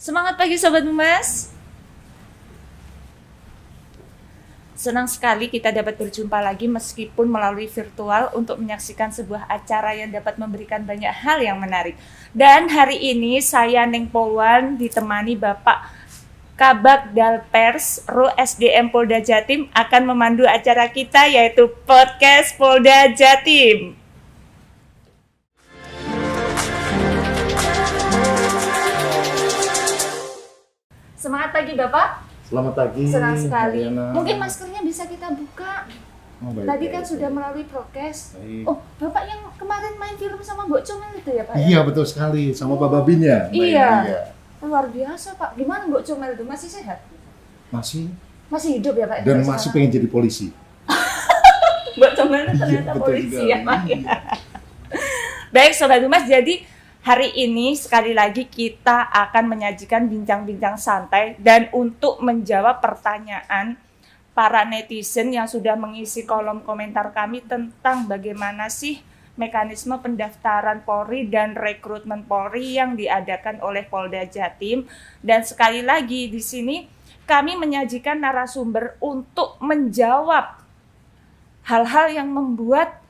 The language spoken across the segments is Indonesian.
Semangat pagi Sobat Humas. Senang sekali kita dapat berjumpa lagi meskipun melalui virtual untuk menyaksikan sebuah acara yang dapat memberikan banyak hal yang menarik. Dan hari ini saya Neng Polwan ditemani Bapak Kabag Dalpers Ro SDM Polda Jatim akan memandu acara kita yaitu Podcast Polda Jatim. Semangat pagi Bapak. Selamat pagi. Senang sekali. Mariana. Mungkin maskernya bisa kita buka. Tadi kan sudah melalui prokes. Baik. Oh, Bapak yang kemarin main film sama Mbok Comel itu ya Pak? Iya betul sekali, sama Pak Babin ya. Mbak Iya. Iya. Luar biasa Pak. Gimana Mbok Comel itu? Masih sehat? Masih Hidup ya Pak? dan Sampai masih sekarang? pengen jadi polisi. Mbok Comel itu ternyata Iya, betul polisi juga. ya Pak. Baik Sobat Humas, jadi hari ini sekali lagi kita akan menyajikan bincang-bincang santai dan untuk menjawab pertanyaan para netizen yang sudah mengisi kolom komentar kami tentang bagaimana sih mekanisme pendaftaran Polri dan rekrutmen Polri yang diadakan oleh Polda Jatim. Dan sekali lagi di sini kami menyajikan narasumber untuk menjawab hal-hal yang membuat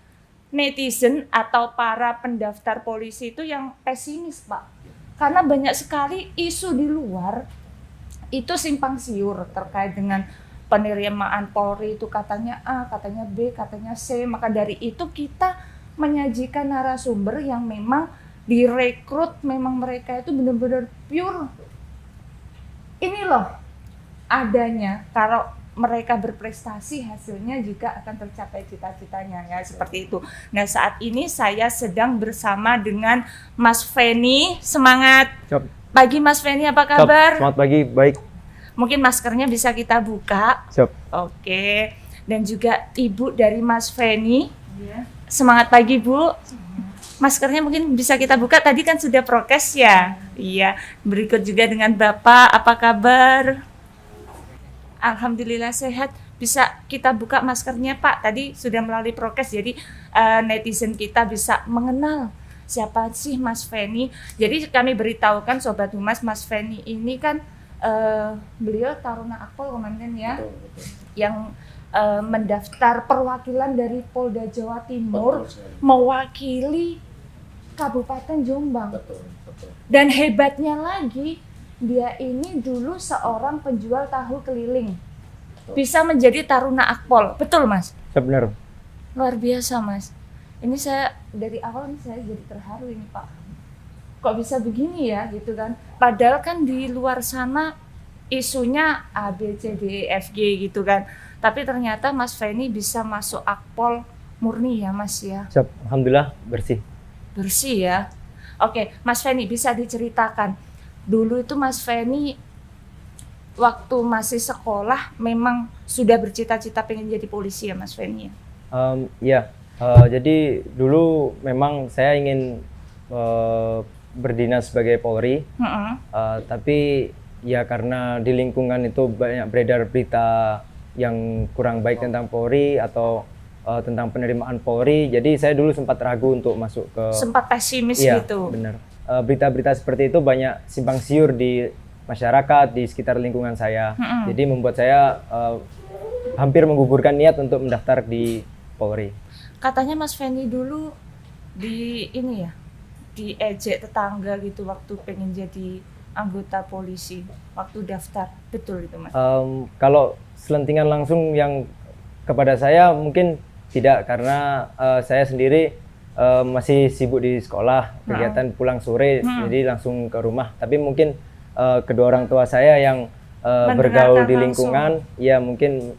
netizen atau para pendaftar polisi itu yang pesimis Pak. Karena banyak sekali isu di luar itu simpang siur terkait dengan penerimaan Polri itu katanya A, katanya B, katanya C. Maka dari itu kita menyajikan narasumber yang memang direkrut, memang mereka itu benar-benar pure. Ini loh adanya, kalau mereka berprestasi hasilnya juga akan tercapai cita-citanya ya seperti itu. Nah saat ini saya sedang bersama dengan Mas Feni. Semangat Siap. pagi Mas Feni, apa kabar? Selamat pagi, baik. Mungkin maskernya bisa kita buka. Siap. Oke. Dan juga Ibu dari Mas Feni. Semangat pagi Bu. Maskernya mungkin bisa kita buka. Tadi kan sudah prokes ya. Iya. Berikut juga dengan Bapak, apa kabar? Alhamdulillah sehat. Bisa kita buka maskernya Pak. Tadi sudah melalui prokes, jadi netizen kita bisa mengenal siapa sih Mas Feni. Jadi kami beritahukan Sobat Humas, Mas Feni ini kan beliau Taruna Akpol Komandan ya, Betul. yang mendaftar perwakilan dari Polda Jawa Timur Betul sekali. mewakili Kabupaten Jombang. Betul. Dan hebatnya lagi, dia ini dulu seorang penjual tahu keliling. Bisa menjadi Taruna Akpol. Betul, Mas? Benar. Luar biasa, Mas. Ini saya dari awal nih saya jadi terharu ini, Pak. Kok bisa begini ya, gitu kan? Padahal kan di luar sana isunya A, B, C, D, E, F, G gitu kan. Tapi ternyata Mas Feni bisa masuk Akpol murni ya, Mas ya. Siap. Alhamdulillah bersih. Bersih ya. Oke, Mas Feni bisa diceritakan. Dulu itu Mas Feni waktu masih sekolah memang sudah bercita-cita pengen jadi polisi ya Mas Feni ya? Ya, jadi dulu memang saya ingin berdinas sebagai Polri, tapi ya karena di lingkungan itu banyak beredar berita yang kurang baik tentang Polri atau tentang penerimaan Polri, jadi saya dulu sempat ragu untuk masuk ke... Sempat pesimis Iya, gitu? benar. Berita-berita seperti itu banyak simpang siur di masyarakat, di sekitar lingkungan saya. Jadi membuat saya hampir menggugurkan niat untuk mendaftar di Polri. Katanya Mas Feni dulu di ini ya, diejek tetangga gitu waktu pengen jadi anggota polisi, waktu daftar. Betul itu Mas? Kalau selentingan langsung yang kepada saya mungkin tidak, karena saya sendiri masih sibuk di sekolah, kegiatan pulang sore, jadi langsung ke rumah. Tapi mungkin kedua orang tua saya yang bergaul di lingkungan, ya mungkin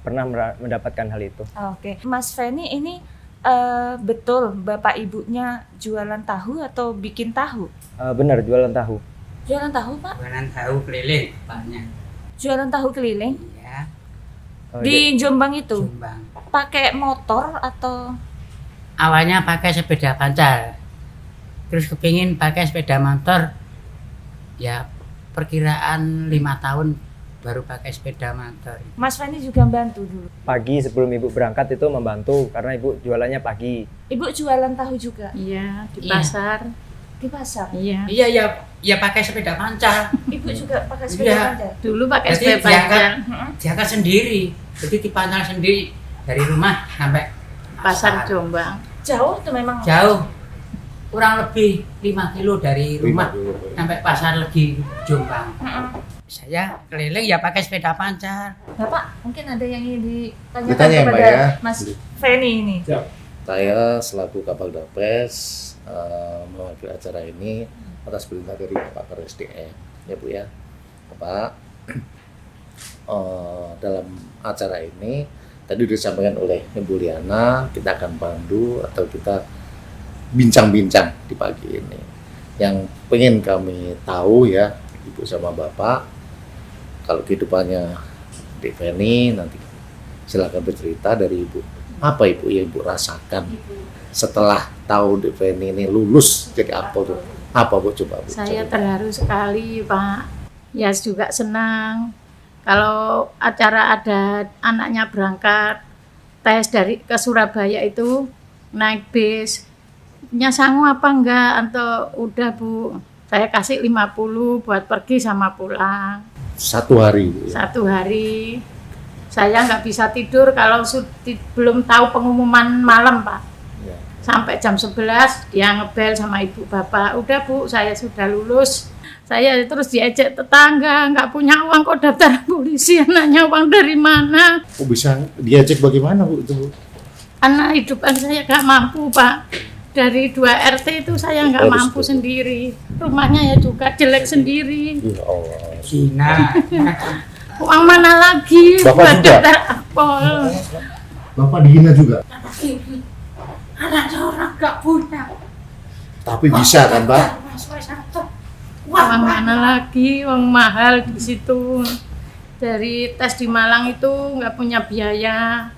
pernah mendapatkan hal itu. Oke. Mas Feni ini betul Bapak Ibunya jualan tahu atau bikin tahu? Benar, jualan tahu. Jualan tahu Pak? Jualan tahu keliling Paknya. Jualan tahu keliling? Ya, Di Jombang itu? Jombang. Pakai motor atau? Awalnya pakai sepeda pancal. Terus kepingin pakai sepeda motor. Ya, perkiraan 5 tahun baru pakai sepeda motor. Mas Feni juga bantu dulu? Pagi sebelum ibu berangkat itu membantu, karena ibu jualannya pagi. Ibu jualan tahu juga? Iya, di Iya. pasar. Di pasar? Iya. Iya ya, ya pakai sepeda pancal. Ibu juga pakai Iya. sepeda panjang. Dulu pakai Jadi sepeda panjang. diangkat sendiri. Jadi dipancal sendiri dari rumah sampai Pasar Jombang. Jauh tuh memang. jauh. Kurang lebih 5 kilo dari rumah 5 kilo. sampai Pasar Legi Jombang. Heeh. Saya keliling ya pakai sepeda pancal. Bapak, mungkin ada yang ingin ditanyakan Ditanya ya, Mbak, kepada ya. Mas Feni ini. Saya selaku Kapal Dapes mewakili acara ini atas perintah dari Bapak Kepala ya Bu ya. Bapak, dalam acara ini tadi disampaikan oleh Ibu Liana, kita akan pandu atau kita bincang-bincang di pagi ini. Yang pengen kami tahu ya, Ibu sama Bapak, kalau kehidupannya Dek Feni, nanti silakan bercerita dari Ibu. Apa Ibu yang Ibu rasakan setelah tahu Dek Feni ini lulus jadi apa tuh? Apa Bu coba Bu? Saya cerita. terharu sekali, Pak. Ya juga senang. Kalau acara ada anaknya berangkat tes dari ke Surabaya itu naik bis. Nya sanggup apa enggak? Atau udah Bu, saya kasih 50 buat pergi sama pulang. Satu hari Bu, ya? 1 hari. Saya nggak bisa tidur kalau belum tahu pengumuman malam, Pak. Ya. Sampai jam 11 dia ngebel sama ibu bapak, udah Bu, saya sudah lulus. Saya terus diejek tetangga, nggak punya uang kok daftar polisi, anaknya uang dari mana? Oh, bisa diajak bagaimana Bu itu Bu? Anak hidupan saya nggak mampu, Pak. Dari 2 RT itu saya nggak Harus mampu betul. sendiri. Rumahnya ya juga jelek sendiri. Ya Allah. Cina. Uang mana lagi Bapak buat juga? daftar akpol? Bapak dihina juga. Anaknya orang nggak punya. Tapi bisa kan Pak? Uang mana lagi, uang mahal di situ. Dari tes di Malang itu nggak punya biaya.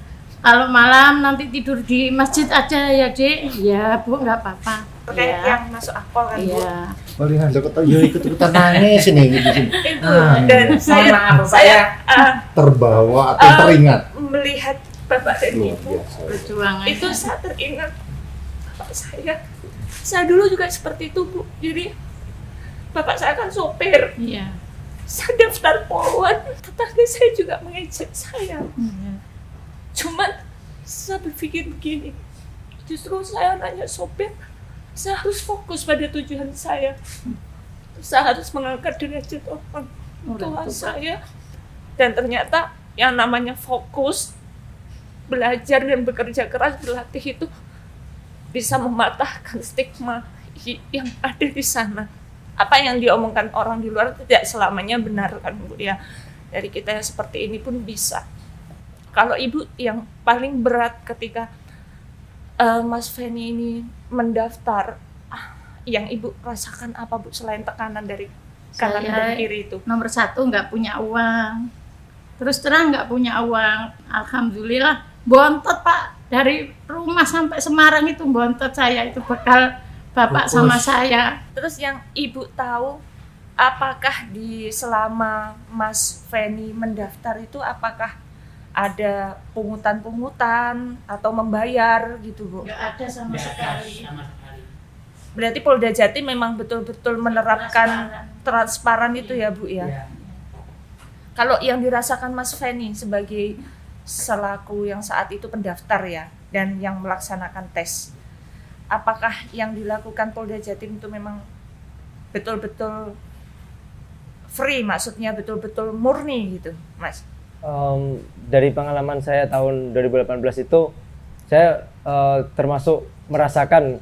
Kalau malam nanti tidur di masjid aja ya, Dek. Ya, Bu, nggak apa-apa. Terkait Iya. yang masuk akpol kan, Bu. Iya. Palingan dapat ya ikut-ikutan nangis ini gitu sini. Itu Ah, dan saya terbawa atau teringat. melihat Bapak dan Luar Ibu biasa. Perjuangan. itu saya teringat bapak saya. Saya dulu juga seperti itu, Bu. Jadi bapak saya kan sopir. Iya. Saya daftar poluan, tetangga saya juga mengejek saya. Iya. Cuman saya berpikir begini, justru saya nanya sopir, saya harus fokus pada tujuan saya. Saya harus mengangkat derajat orang tua saya. Dan ternyata yang namanya fokus, belajar dan bekerja keras, berlatih itu bisa mematahkan stigma yang ada di sana. Apa yang diomongkan orang di luar tidak selamanya benar kan Bu ya. Dari kita yang seperti ini pun bisa. Kalau Ibu yang paling berat ketika Mas Feni ini mendaftar, yang Ibu rasakan apa Bu selain tekanan dari kanan Saya dan kiri itu? nomor 1 nggak punya uang. Terus terang nggak punya uang. Alhamdulillah bontot, Pak. Dari rumah sampai Semarang itu bontot saya, itu bekal bapak sama saya. Terus yang Ibu tahu, apakah di selama Mas Feni mendaftar itu apakah ada pungutan-pungutan atau membayar gitu Bu? Nggak ada sama sekali. Berarti Polda Jatim memang betul-betul menerapkan transparan itu ya Bu ya? Ya. Kalau yang dirasakan Mas Feni sebagai selaku yang saat itu pendaftar ya dan yang melaksanakan tes, apakah yang dilakukan Polda Jatim itu memang betul-betul free, maksudnya betul-betul murni gitu, Mas? Dari pengalaman saya tahun 2018 itu, saya termasuk merasakan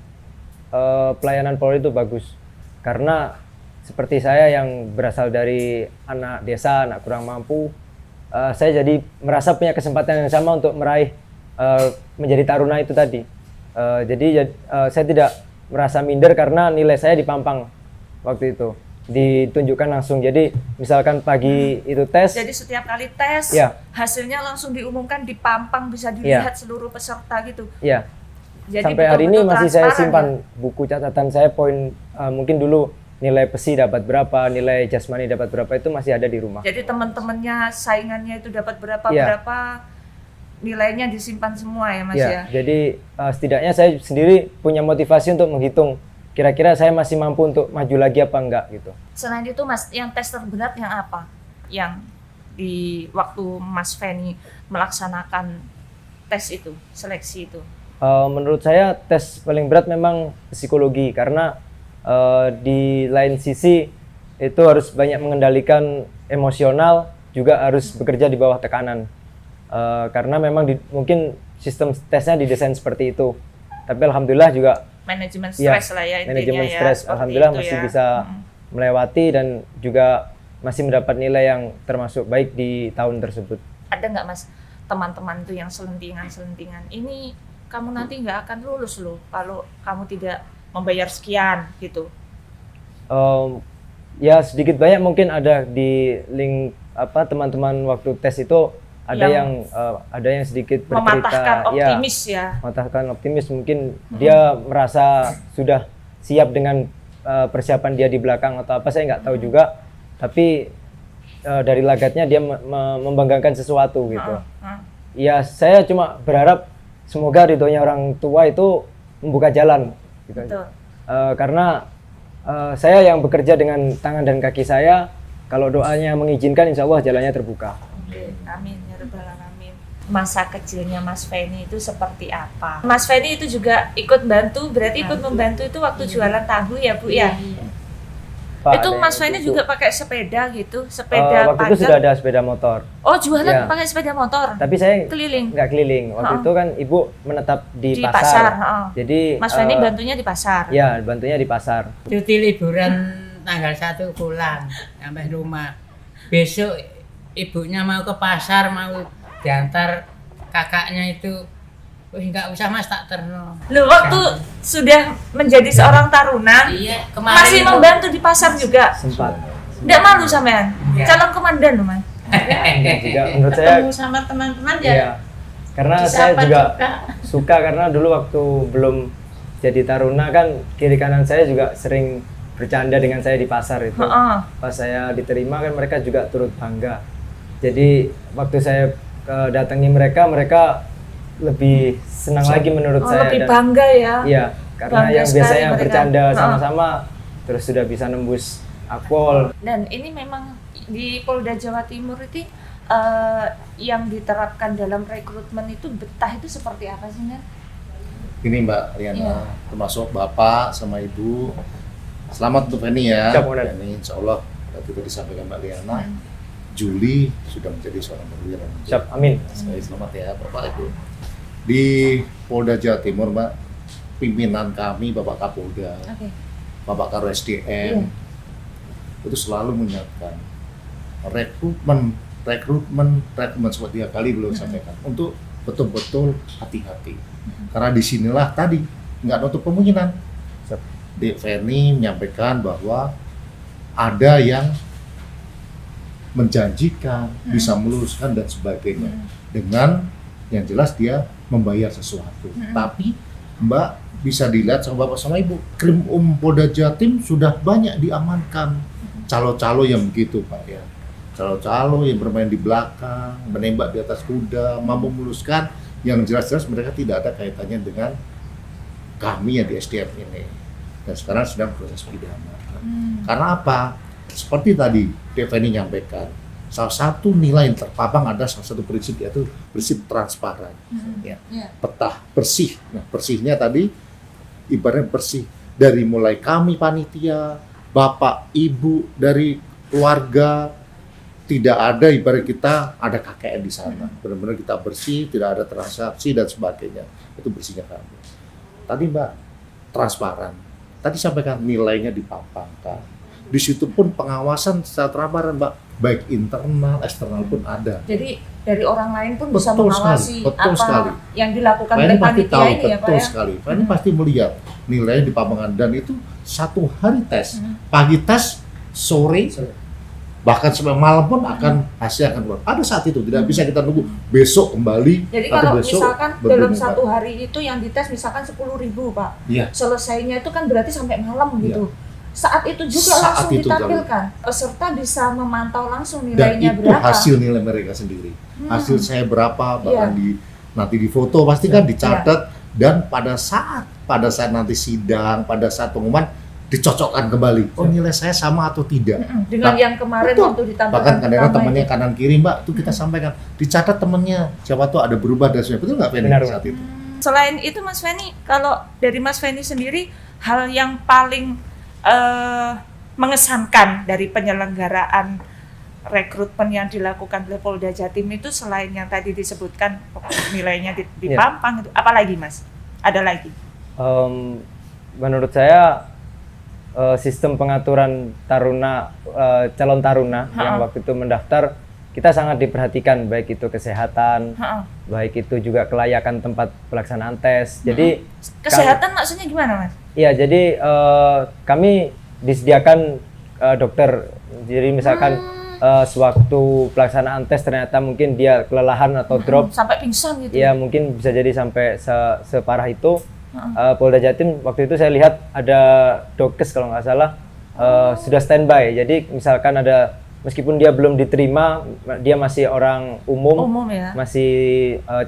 pelayanan Polri itu bagus. Karena seperti saya yang berasal dari anak desa, anak kurang mampu, saya jadi merasa punya kesempatan yang sama untuk meraih menjadi taruna itu tadi. Jadi saya tidak merasa minder karena nilai saya dipampang waktu itu, ditunjukkan langsung. Jadi misalkan pagi itu tes, Jadi setiap kali tes, Ya. hasilnya langsung diumumkan di pampang, bisa dilihat seluruh peserta gitu. ya Jadi sampai hari ini betul-betul masih saya transparan simpan ya? buku catatan saya, poin mungkin dulu nilai PESI dapat berapa, nilai jasmani dapat berapa, itu masih ada di rumah. Jadi teman-temannya, saingannya itu dapat berapa, Ya. berapa, nilainya disimpan semua ya Mas Ya, ya? jadi setidaknya saya sendiri punya motivasi untuk menghitung kira-kira saya masih mampu untuk maju lagi apa enggak gitu. Selain itu Mas, yang tes terberat yang apa? Yang di waktu Mas Feni melaksanakan tes itu, seleksi itu? Menurut saya tes paling berat memang psikologi, karena di lain sisi itu harus banyak mengendalikan emosional, juga harus bekerja di bawah tekanan. Karena memang mungkin sistem tesnya didesain seperti itu. Tapi alhamdulillah juga Manajemen stres lah ya intinya manajemen ya. stres seperti alhamdulillah itu masih ya. bisa melewati dan juga masih mendapat nilai yang termasuk baik di tahun tersebut. Ada nggak Mas teman-teman tuh yang selentingan ini kamu nanti nggak akan lulus loh kalau kamu tidak membayar sekian gitu? Ya sedikit banyak mungkin ada di link teman-teman waktu tes itu ada yang sedikit bercerita, mematahkan optimis ya. Mematahkan optimis, mungkin dia merasa sudah siap dengan persiapan dia di belakang atau apa, saya nggak tahu juga. Tapi dari lagatnya dia membanggakan sesuatu gitu. Ya saya cuma berharap semoga ridhonya orang tua itu membuka jalan gitu. Betul. Karena saya yang bekerja dengan tangan dan kaki saya, kalau doanya mengizinkan insya Allah jalannya terbuka. Amin ya rabbal alamin. Masa kecilnya Mas Feni itu seperti apa? Mas Feni itu juga ikut bantu, berarti ikut membantu itu waktu jualan tahu ya Bu ya? Pak, Itu Mas Feni juga pakai sepeda gitu, sepeda waktu itu sudah ada sepeda motor. Oh jualan Ya. pakai sepeda motor? Tapi saya Keliling? nggak keliling. Waktu itu kan ibu menetap di Di pasar, pasar. heeh. Jadi Mas Feni bantunya di pasar? Ya, bantunya di pasar. Cuti liburan tanggal 1 pulang sampai rumah. Besok ibunya mau ke pasar, mau diantar kakaknya itu. Wih, nggak usah Mas, tak terno. Loh, waktu sudah menjadi seorang taruna, Iya, kemarin masih itu- membantu di pasar juga? Sempat. Nggak malu sampean? Enggak. Calon komandan loh Mas? Juga menurut saya Ketemu sama teman-teman ya. ya. Karena disapa saya juga juga. suka, karena dulu waktu belum jadi taruna kan kiri kanan saya juga sering bercanda dengan saya di pasar itu. Heeh. Pas saya diterima kan mereka juga turut bangga. Jadi waktu saya datangi mereka lebih senang lagi menurut Oh, saya. lebih Dan- bangga ya? Iya, karena Bangga yang sekali biasanya mereka. bercanda Heeh. sama-sama terus sudah bisa nembus akpol. Dan ini memang di Polda Jawa Timur itu yang diterapkan dalam rekrutmen itu betah itu seperti apa sih Nen? Ini Mbak Riana, Iya. termasuk Bapak sama Ibu. Selamat untuk Feni ya. Siap, Komandan. Ini insya Allah tadi disampaikan Mbak Riana, Juli sudah menjadi seorang perwira. Siap, amin. Sekali selamat ya Bapak Ibu. Di Polda Jawa Timur Mbak, pimpinan kami Bapak Kapolda, Oke. Bapak Karo SDM, itu selalu menyiapkan rekrutmen seperti 3 kali belum sampaikan untuk betul-betul hati-hati. Karena disinilah tadi nggak nutup kemungkinan. Siap. Dek Feni menyampaikan bahwa ada yang menjanjikan bisa meluluskan dan sebagainya dengan yang jelas dia membayar sesuatu. Tapi Mbak bisa dilihat sama Bapak sama Ibu, Krim Polda Jatim sudah banyak diamankan calo-calo yang begitu Pak ya. Calo-calo yang bermain di belakang, menembak di atas kuda, mampu meluluskan yang jelas-jelas mereka tidak ada kaitannya dengan kami yang di SDM ini. Dan sekarang sedang proses pidana. Karena apa? Seperti tadi Deveni nyampaikan, salah satu nilai yang terpapang ada salah satu prinsip, yaitu prinsip transparan. Ya. Petah bersih. Nah, bersihnya tadi ibaratnya bersih dari mulai kami panitia, Bapak, Ibu, dari keluarga, tidak ada ibarat kita ada KKN di sana. Benar-benar kita bersih, tidak ada transaksi dan sebagainya. Itu bersihnya kami. Tadi Mbak, transparan. Tadi sampaikan nilainya dipapangkan. Di situ pun pengawasan secara transparan Mbak, baik internal, eksternal pun ada. Jadi dari orang lain pun bisa Betul mengawasi sekali, betul apa sekali. yang dilakukan Feni oleh pasti panitia tahu, ini ya Pak betul ya? sekali. Feni pasti melihat nilainya dipapangkan dan itu 1 hari tes. Pagi tes, sore, bahkan sampai malam pun akan hasil akan keluar. Pada saat itu tidak bisa kita nunggu besok kembali. Jadi atau kalau besok misalkan berbunyi, dalam Pak. 1 hari itu yang dites misalkan 10.000 Pak, Iya. selesainya itu kan berarti sampai malam gitu. Saat itu juga Saat langsung itu, ditampilkan. Peserta bisa memantau langsung Dan nilainya itu berapa. hasil nilai mereka sendiri. Hasil saya berapa, bahkan Iya. nanti di foto pasti kan dicatat dan pada saat nanti sidang, pada saat pengumuman dicocokkan kembali. Oh, nilai saya sama atau tidak? Dengan yang kemarin Betul. waktu ditampilkan Bahkan kadang-kadang pertama temannya itu. kanan kiri, Mbak, itu kita sampaikan, dicatat temannya, siapa tahu ada berubah dan sebagainya. Betul nggak, Feni, Benar, saat itu? Selain itu Mas Feni, kalau dari Mas Feni sendiri, hal yang paling mengesankan dari penyelenggaraan rekrutmen yang dilakukan oleh Polda Jatim itu selain yang tadi disebutkan nilainya di Iya. Pampang itu, apa lagi Mas? Ada lagi? Menurut saya sistem pengaturan taruna calon taruna yang waktu itu mendaftar kita sangat diperhatikan, baik itu kesehatan, baik itu juga kelayakan tempat pelaksanaan tes. Jadi Kesehatan maksudnya gimana Mas? iya, jadi kami disediakan dokter. Jadi misalkan sewaktu pelaksanaan tes ternyata mungkin dia kelelahan atau drop, Sampai pingsan gitu? ya mungkin bisa jadi sampai separah itu. Polda Jatim waktu itu saya lihat ada dokes kalau nggak salah sudah standby. Jadi misalkan ada, meskipun dia belum diterima, dia masih orang umum ya? masih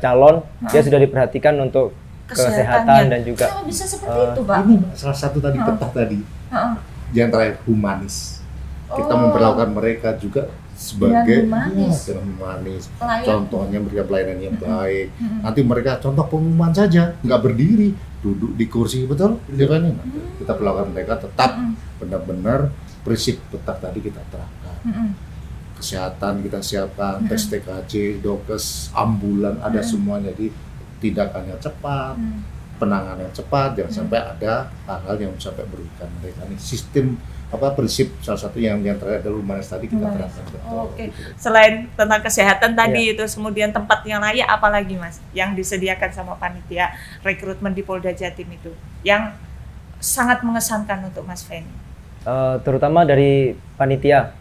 calon, dia sudah diperhatikan untuk kesehatan dan juga Kenapa bisa seperti itu Pak? Ini Mbak, salah satu tadi peta tadi, yang terakhir humanis. Kita memperlakukan mereka juga sebagai humanis. dengan humanis. Pelayan. Contohnya mereka pelayanan yang baik. Nanti mereka contoh pengumuman saja, nggak berdiri, duduk di kursi, betul? Kita perlakukan mereka tetap benar-benar prinsip tetap tadi kita terapkan. Kesehatan kita siapkan, tes TKJ, dokes, ambulan, ada semuanya. Jadi tindakannya cepat, penanganan cepat, jangan sampai ada hal-hal yang sampai merugikan mereka. Ini sistem prinsip salah satu yang terakhir adalah humanis tadi kita terapkan. Oke. Selain tentang kesehatan tadi itu, kemudian tempat yang layak apalagi Mas yang disediakan sama panitia rekrutmen di Polda Jatim itu yang sangat mengesankan untuk Mas Feni? terutama dari panitia.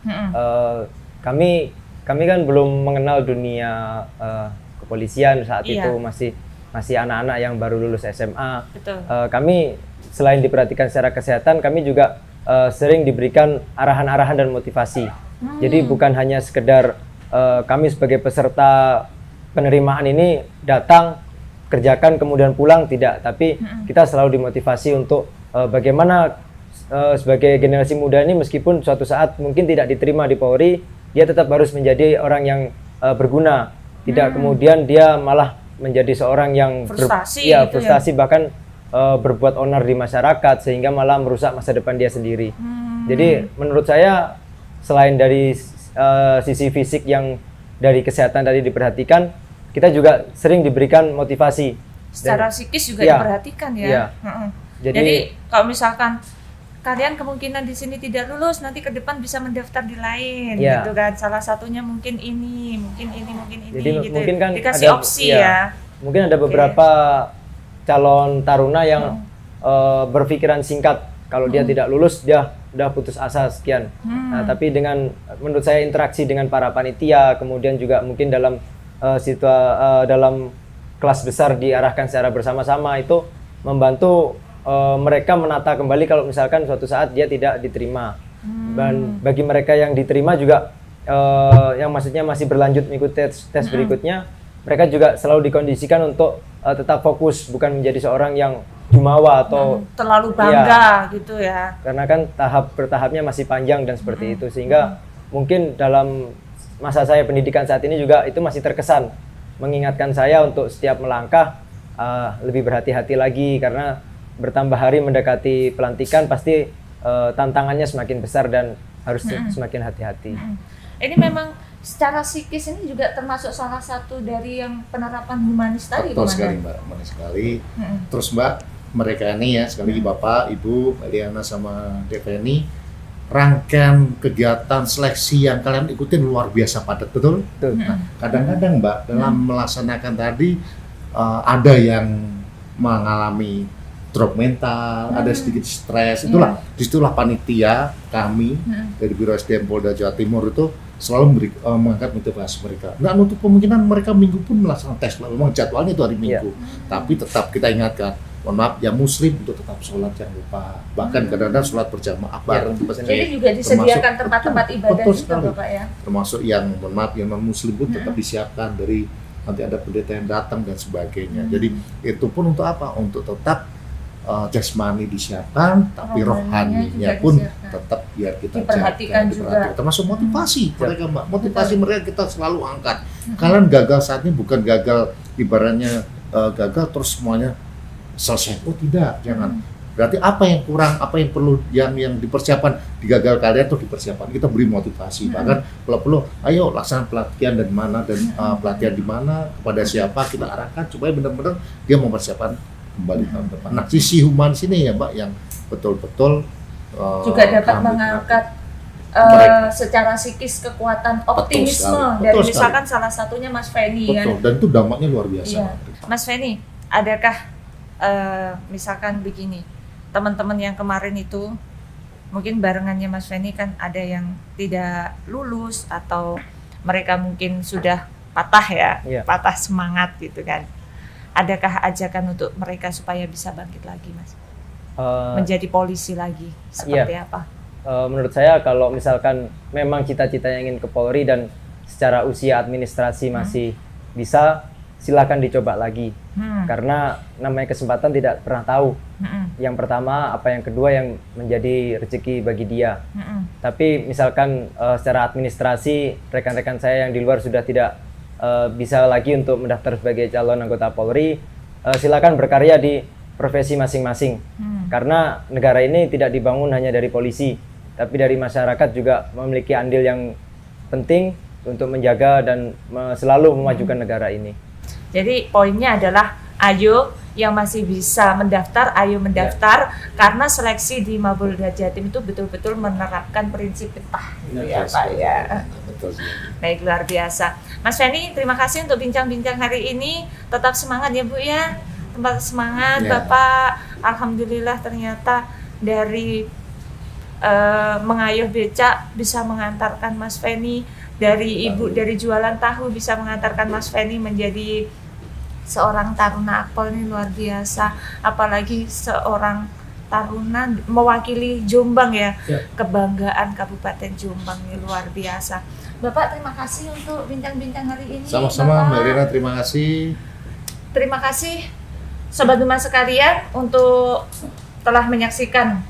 Kami kan belum mengenal dunia kepolisian saat itu, masih anak-anak yang baru lulus SMA. Betul. Kami selain diperhatikan secara kesehatan, kami juga sering diberikan arahan-arahan dan motivasi. Jadi bukan hanya sekedar kami sebagai peserta penerimaan ini datang, kerjakan kemudian pulang, tidak. Tapi kita selalu dimotivasi untuk bagaimana sebagai generasi muda ini, meskipun suatu saat mungkin tidak diterima di Polri, dia tetap harus menjadi orang yang berguna. Tidak kemudian dia malah menjadi seorang yang frustasi bahkan berbuat onar di masyarakat sehingga malah merusak masa depan dia sendiri. Jadi menurut saya selain dari sisi fisik yang dari kesehatan tadi diperhatikan, kita juga sering diberikan motivasi. Secara psikis juga diperhatikan ya. Jadi kalau misalkan kalian kemungkinan di sini tidak lulus, nanti ke depan bisa mendaftar di lain, gitu kan. Salah satunya mungkin ini, mungkin ini, jadi, gitu. Mungkin kan dikasih ada, opsi ya. Mungkin ada beberapa calon taruna yang berpikiran singkat. Kalau dia tidak lulus, dia udah putus asa sekian. Nah, tapi dengan menurut saya interaksi dengan para panitia, kemudian juga mungkin dalam dalam kelas besar diarahkan secara bersama-sama, itu membantu mereka menata kembali kalau misalkan suatu saat dia tidak diterima. Dan bagi mereka yang diterima juga yang maksudnya masih berlanjut mengikuti tes berikutnya, mereka juga selalu dikondisikan untuk tetap fokus, bukan menjadi seorang yang jumawa atau terlalu bangga gitu ya. Karena kan tahap bertahapnya masih panjang dan seperti itu, sehingga mungkin dalam masa saya pendidikan saat ini juga itu masih terkesan mengingatkan saya untuk setiap melangkah lebih berhati-hati lagi, karena bertambah hari mendekati pelantikan pasti tantangannya semakin besar dan harus semakin hati-hati. Ini memang secara psikis ini juga termasuk salah satu dari yang penerapan humanis tadi. Betul sekali Mbak, humanis sekali. Terus Mbak, mereka ini ya, sekali lagi Bapak, Ibu, Mbak Liana sama Deveni, rangkaian kegiatan seleksi yang kalian ikutin luar biasa padat, betul? Nah, kadang-kadang Mbak, dalam melaksanakan tadi ada yang mengalami drop mental, ada sedikit stres. Disitulah panitia kami dari Biro SDM Polda Jawa Timur itu selalu mengangkat motivasi mereka. Nggak nutup kemungkinan mereka minggu pun melaksanakan tes. Memang jadwalnya itu hari Minggu. Tapi tetap kita ingatkan, mohon maaf, yang muslim untuk tetap sholat, jangan lupa. Bahkan kadang-kadang sholat berjamaah bareng di masjid. Jadi juga disediakan tempat-tempat ibadah juga Bapak ya. Termasuk yang mohon maaf, yang non muslim pun tetap disiapkan dari nanti ada pendeta yang datang dan sebagainya. Jadi itu pun untuk apa? Untuk tetap jasmani disiapkan, tapi rohaninya pun tetap biar kita diperhatikan juga. Termasuk motivasi mereka, Mbak. Motivasi mereka kita selalu angkat. Kalian gagal saat ini bukan gagal ibaratnya gagal terus semuanya selesai. Oh tidak, jangan. Berarti apa yang kurang, apa yang perlu yang dipersiapkan di gagal kalian tuh dipersiapkan. Kita beri motivasi. Bahkan kalau perlu, ayo laksanakan pelatihan dan mana dan pelatihan di mana kepada siapa kita arahkan supaya benar-benar dia mempersiapkan kembali tahun depan. Nah, sisi human sini ya Mbak yang betul-betul juga dapat mengangkat secara psikis kekuatan optimisme dari misalkan salah satunya Mas Feni kan. Dan itu dampaknya luar biasa. Iya. Mas Feni, adakah misalkan begini, teman-teman yang kemarin itu mungkin barengannya Mas Feni kan ada yang tidak lulus atau mereka mungkin sudah patah ya, patah semangat gitu kan. Adakah ajakan untuk mereka supaya bisa bangkit lagi, Mas? Menjadi polisi lagi, seperti apa? Menurut saya kalau misalkan memang cita-citanya ingin ke Polri dan secara usia administrasi masih bisa, silakan dicoba lagi. Karena namanya kesempatan tidak pernah tahu. Yang pertama, apa yang kedua yang menjadi rezeki bagi dia. Tapi misalkan secara administrasi, rekan-rekan saya yang di luar sudah tidak bisa lagi untuk mendaftar sebagai calon anggota Polri, silakan berkarya di profesi masing-masing. Karena negara ini tidak dibangun hanya dari polisi, tapi dari masyarakat juga memiliki andil yang penting untuk menjaga dan selalu memajukan negara ini. Jadi poinnya adalah ayo yang masih bisa mendaftar, ayo mendaftar, karena seleksi di Mapolda Jatim itu betul-betul menerapkan prinsip betah, ya Pak ya. Baik, luar biasa. Mas Feni, terima kasih untuk bincang-bincang hari ini. Tetap semangat ya Bu ya. Tetap semangat Bapak. Alhamdulillah ternyata dari mengayuh becak bisa mengantarkan Mas Feni, dari ibu dari jualan tahu bisa mengantarkan Mas Feni menjadi seorang taruna Akpol. Ini luar biasa. Apalagi seorang taruna mewakili Jombang ya. Kebanggaan Kabupaten Jombang, ini luar biasa. Bapak, terima kasih untuk bincang-bincang hari ini. Sama-sama Mbak Rina, terima kasih. Terima kasih Sobat Bima sekalian untuk telah menyaksikan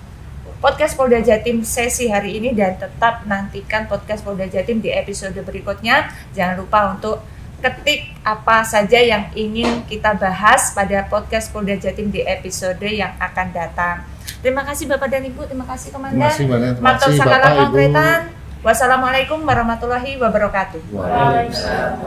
podcast Polda Jatim sesi hari ini, dan tetap nantikan podcast Polda Jatim di episode berikutnya. Jangan lupa untuk ketik apa saja yang ingin kita bahas pada podcast Polda Jatim di episode yang akan datang. Terima kasih Bapak dan Ibu, terima kasih Komandan. Matur sakala konkretan. Wassalamualaikum warahmatullahi wabarakatuh. Waalaikumsalam.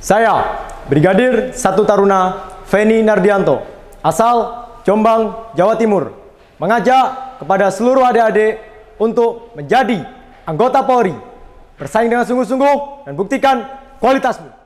Saya, Brigadir 1 Taruna Feni Nardianto, asal Jombang, Jawa Timur, mengajak kepada seluruh adik-adik untuk menjadi anggota Polri. Bersaing dengan sungguh-sungguh dan buktikan kualitasmu.